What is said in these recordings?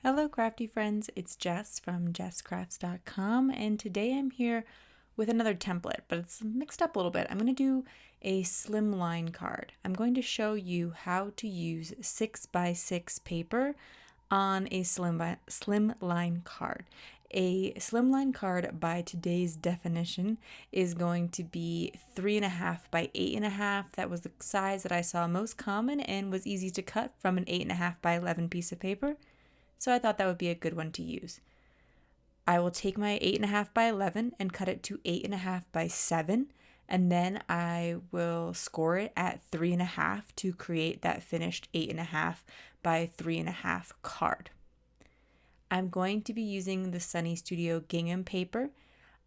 Hello crafty friends, it's Jess from jesscrafts.com, and today I'm here with another template, but it's mixed up a little bit. I'm going to do a slimline card. I'm going to show you how to use 6x6 paper on a slimline card. A slimline card, by today's definition, is going to be 3.5 by 8.5. That was the size that I saw most common and was easy to cut from an 8.5 by 11 piece of paper. So I thought that would be a good one to use. I will take my 8.5 by 11 and cut it to 8.5 by 7, and then I will score it at 3.5 to create that finished 8.5 by 3.5 card. I'm going to be using the Sunny Studio Gingham paper.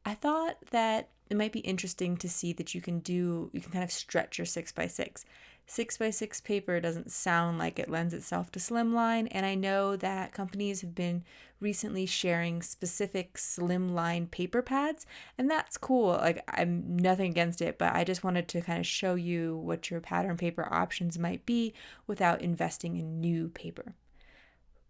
I thought that it might be interesting to see that you can kind of stretch your 6x6. 6x6 paper doesn't sound like it lends itself to slimline, and I know that companies have been recently sharing specific slimline paper pads, and that's cool. Like, I'm nothing against it, but I just wanted to kind of show you what your pattern paper options might be without investing in new paper.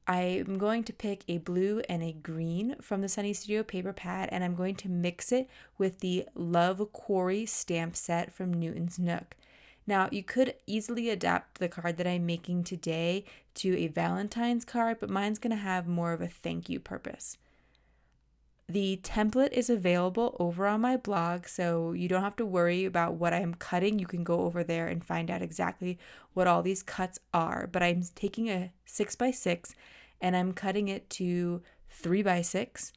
I'm going to pick a blue and a green from the Sunny Studio paper pad, and I'm going to mix it with the Love Quarry stamp set from Newton's Nook. Now, you could easily adapt the card that I'm making today to a Valentine's card, but mine's going to have more of a thank you purpose. The template is available over on my blog, so you don't have to worry about what I'm cutting. You can go over there and find out exactly what all these cuts are. But I'm taking a 6x6 and I'm cutting it to 3x6.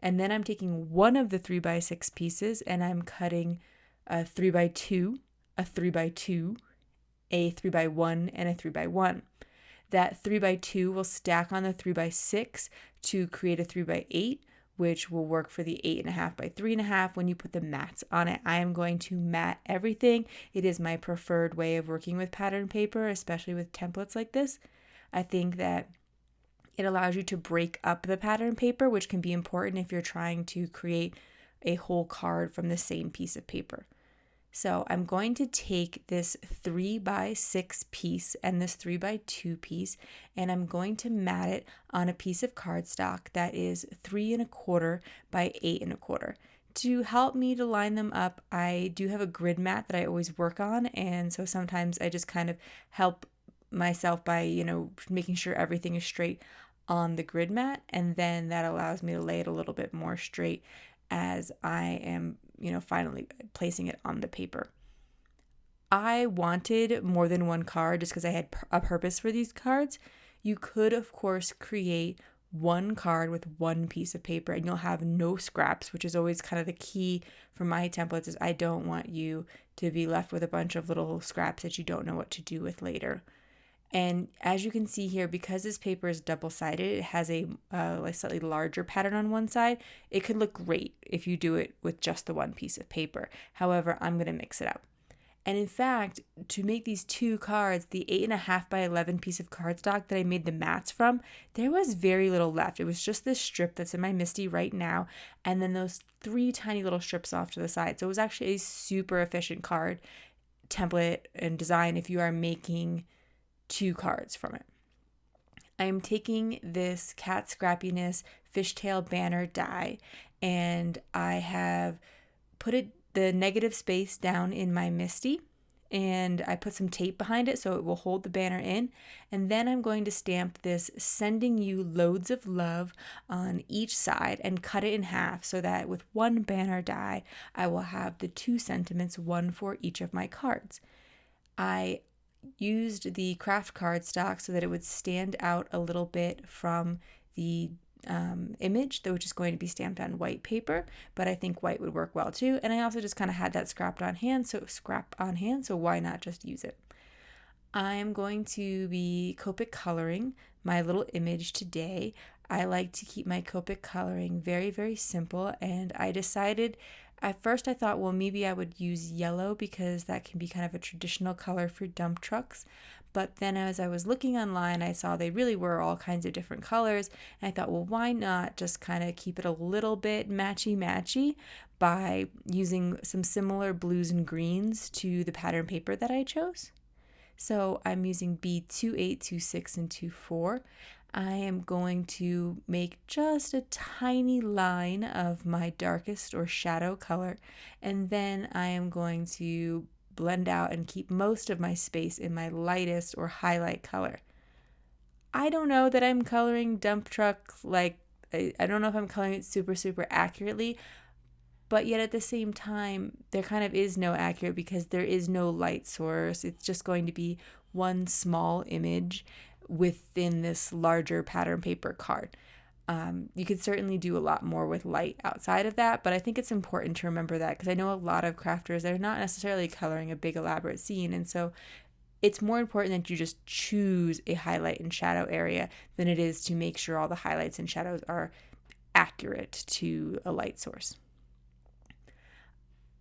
And then I'm taking one of the 3x6 pieces and I'm cutting a 3x2, a 3x2, a 3x1, and a 3x1. That 3x2 will stack on the 3x6 to create a 3x8, which will work for the 8.5 by 3.5 when you put the mats on it. I am going to mat everything. It is my preferred way of working with pattern paper, especially with templates like this. I think that it allows you to break up the pattern paper, which can be important if you're trying to create a whole card from the same piece of paper. So I'm going to take this 3x6 piece and this 3x2 piece, and I'm going to mat it on a piece of cardstock that is 3.25 by 8.25. To help me to line them up, I do have a grid mat that I always work on, and so sometimes I just kind of help myself by, making sure everything is straight on the grid mat, and then that allows me to lay it a little bit more straight as I am, finally placing it on the paper. I wanted more than one card just because I had a purpose for these cards. You could, of course, create one card with one piece of paper and you'll have no scraps, which is always kind of the key for my templates. Is I don't want you to be left with a bunch of little scraps that you don't know what to do with later. And as you can see here, because this paper is double-sided, it has a slightly larger pattern on one side. It could look great if you do it with just the one piece of paper. However, I'm going to mix it up. And in fact, to make these two cards, the 8.5 by 11 piece of cardstock that I made the mats from, there was very little left. It was just this strip that's in my MISTI right now, and then those 3 tiny little strips off to the side. So it was actually a super efficient card template and design if you are making 2 cards from it. I am taking this Cat Scrappiness Fishtail banner die, and I have put the negative space down in my MISTI, and I put some tape behind it so it will hold the banner in. And then I'm going to stamp this "Sending You Loads of Love" on each side and cut it in half so that with one banner die, I will have the 2 sentiments, one for each of my cards. I used the Kraft cardstock so that it would stand out a little bit from the image, which is going to be stamped on white paper, but I think white would work well too. And I also just kind of had that scrap on hand, so why not just use it? I'm going to be Copic coloring my little image today. I like to keep my Copic coloring very, very simple, and I decided at first I thought, well, maybe I would use yellow because that can be kind of a traditional color for dump trucks. But then as I was looking online, I saw they really were all kinds of different colors. And I thought, well, why not just kind of keep it a little bit matchy-matchy by using some similar blues and greens to the pattern paper that I chose. So I'm using B28, 26, and 24. I am going to make just a tiny line of my darkest or shadow color, and then I am going to blend out and keep most of my space in my lightest or highlight color. I don't know that I'm coloring dump truck like, I don't know if I'm coloring it super accurately, but yet at the same time, there kind of is no accurate because there is no light source. It's just going to be one small image within this larger pattern paper card. You could certainly do a lot more with light outside of that, but I think it's important to remember that because I know a lot of crafters, they're not necessarily coloring a big elaborate scene, and so it's more important that you just choose a highlight and shadow area than it is to make sure all the highlights and shadows are accurate to a light source.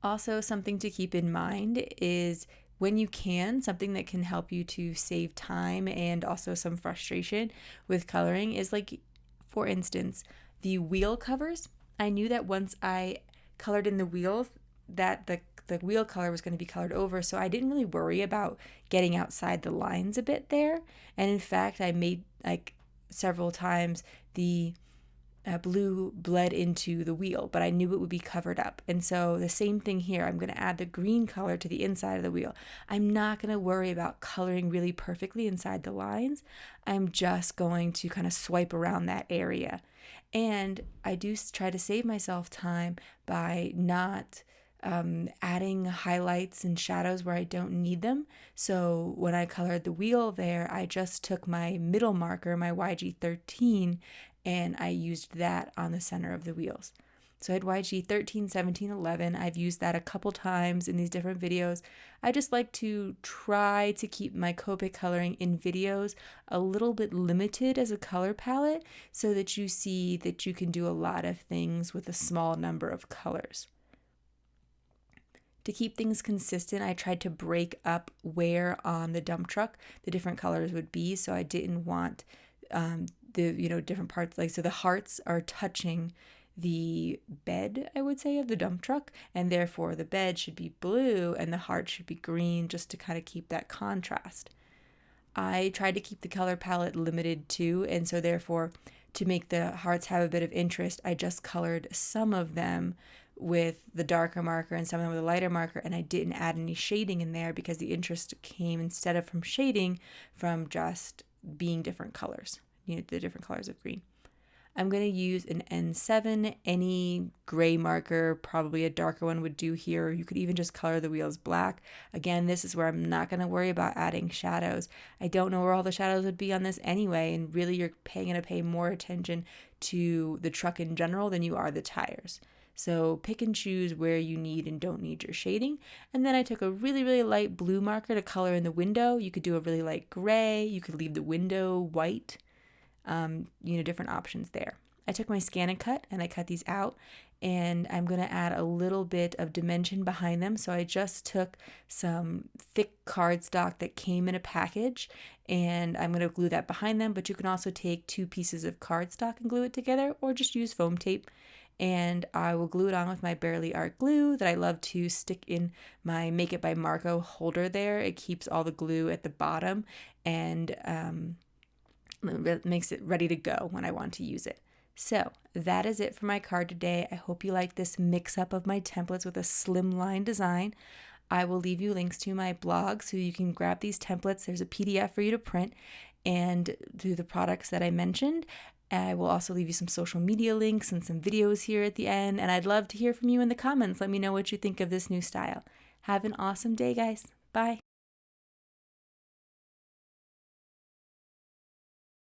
Also, something to keep in mind is when you can, something that can help you to save time and also some frustration with coloring is like, for instance, the wheel covers. I knew that once I colored in the wheels that the wheel color was going to be colored over, so I didn't really worry about getting outside the lines a bit there. And in fact, I made like several times the blue bled into the wheel, but I knew it would be covered up. And so the same thing here, I'm going to add the green color to the inside of the wheel. I'm not going to worry about coloring really perfectly inside the lines. I'm just going to kind of swipe around that area. And I do try to save myself time by not adding highlights and shadows where I don't need them. So when I colored the wheel there, I just took my middle marker, my YG13, and I used that on the center of the wheels. So I had YG 13, 17, 11. I've used that a couple times in these different videos. I just like to try to keep my Copic coloring in videos a little bit limited as a color palette so that you see that you can do a lot of things with a small number of colors. To keep things consistent, I tried to break up where on the dump truck the different colors would be, so I didn't want the different parts, like, so the hearts are touching the bed, I would say, of the dump truck, and therefore the bed should be blue and the heart should be green, just to kind of keep that contrast. I tried to keep the color palette limited too, and so therefore to make the hearts have a bit of interest, I just colored some of them with the darker marker and some of them with a lighter marker, and I didn't add any shading in there because the interest came, instead of from shading, from just being different colors, the different colors of green. I'm going to use an N7. Any gray marker, probably a darker one, would do here. You could even just color the wheels black. Again, this is where I'm not going to worry about adding shadows. I don't know where all the shadows would be on this anyway, and really you're going to pay more attention to the truck in general than you are the tires. So pick and choose where you need and don't need your shading. And then I took a really light blue marker to color in the window. You could do a really light gray. You could leave the window white. Different options there. I took my ScanNCut and I cut these out, and I'm going to add a little bit of dimension behind them. So I just took some thick cardstock that came in a package, and I'm going to glue that behind them, but you can also take 2 pieces of cardstock and glue it together, or just use foam tape. And I will glue it on with my Barely Art glue that I love to stick in my Make It by Marco holder there. It keeps all the glue at the bottom, and it makes it ready to go when I want to use it. So that is it for my card today. I hope you like this mix-up of my templates with a slimline design. I will leave you links to my blog so you can grab these templates. There's a PDF for you to print, and through the products that I mentioned. I will also leave you some social media links and some videos here at the end, and I'd love to hear from you in the comments. Let me know what you think of this new style. Have an awesome day, guys. Bye.